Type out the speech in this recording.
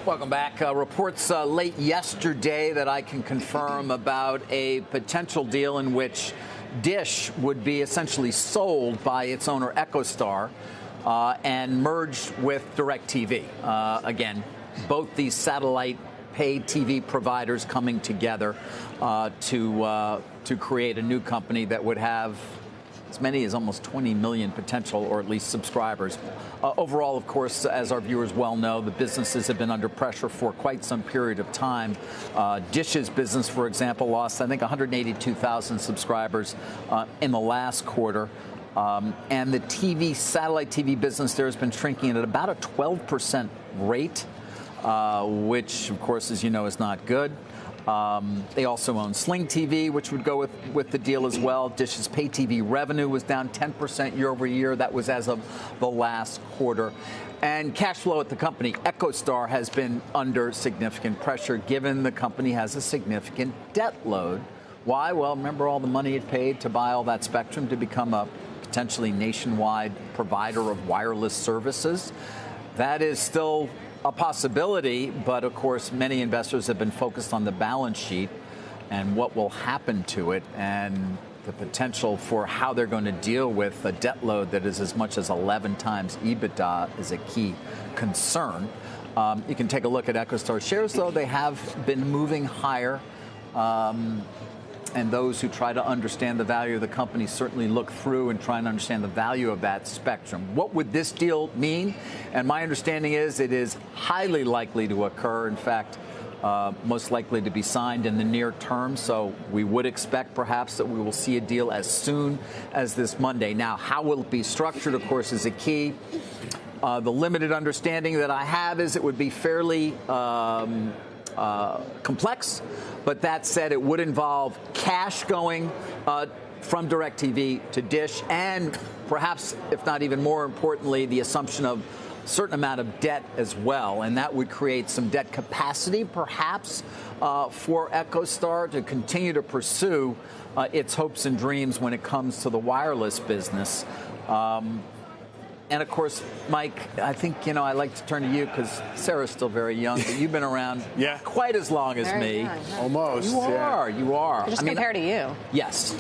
Welcome back. Reports late yesterday that I can confirm about a potential deal in which Dish would be essentially sold by its owner EchoStar and merged with DirectTV. Again, both these satellite paid TV providers coming together to create a new company that would have as many as almost 20 million potential, or at least subscribers. Overall, of course, as our viewers well know, the businesses have been under pressure for quite some period of time. Dish's business, for example, lost, I think, 182,000 subscribers in the last quarter. And the satellite TV business there has been shrinking at about a 12% rate, which, of course, as you know, is not good. They also own Sling TV, which would go with the deal as well. Dish's pay TV revenue was down 10% year over year. That was as of the last quarter. And cash flow at the company, EchoStar, has been under significant pressure, given the company has a significant debt load. Why? Well, remember all the money it paid to buy all that spectrum to become a potentially nationwide provider of wireless services. That is still a possibility, but of course, many investors have been focused on the balance sheet and what will happen to it, and the potential for how they're going to deal with a debt load that is as much as 11 times EBITDA is a key concern. You can take a look at EchoStar shares, though. They have been moving higher. And those who try to understand the value of the company certainly look through and try and understand the value of that spectrum. What would this deal mean? And my understanding is it is highly likely to occur. In fact, most likely to be signed in the near term. So we would expect perhaps that we will see a deal as soon as this Monday. Now, how will it be structured, of course, is a key. The limited understanding that I have is it would be fairly complex. But that said, it would involve cash going from DirectTV to Dish, and perhaps, if not even more importantly, the assumption of a certain amount of debt as well. And that would create some debt capacity, perhaps, for EchoStar to continue to pursue its hopes and dreams when it comes to the wireless business. And, of course, Mike, I think, I like to turn to you because Sarah's still very young, but you've been around quite as long as me. Almost. You are. Just compared to you. Yes.